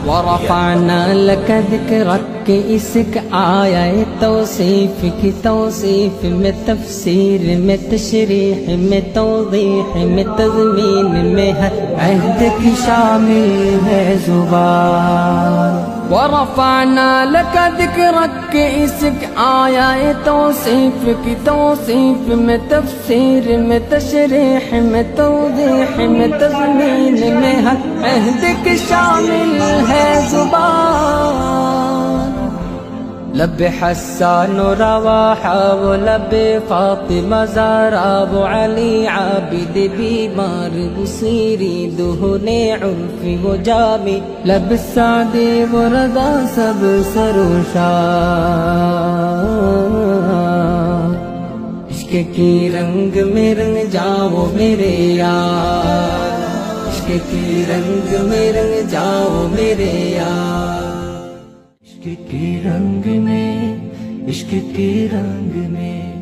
ورفعنا لك ذكرك اسك آیا توصیف کی توصیف میں تفسیر میں تشریح میں توضیح میں تضمین میں ہر عہد کی شامل ہے زبان ورفعنا لك ذكرك اسك آیا توصیف کی توصیف میں تفسیر میں تشریح میں توضیح میں تضمین میں ہر عہد کی شامل ہے زبان لب حسان و رواحہ و لب فاطمہ زہرا و علی عابد بیمار بصیری دہن عرفی و جامی لب سعدی و رضا سب سروشار عشق کی رنگ میں رنگ جاؤ میرے یار عشق کی رنگ میں رنگ جاؤ میرے یار عشق کے رنگ میں عشق کے رنگ میں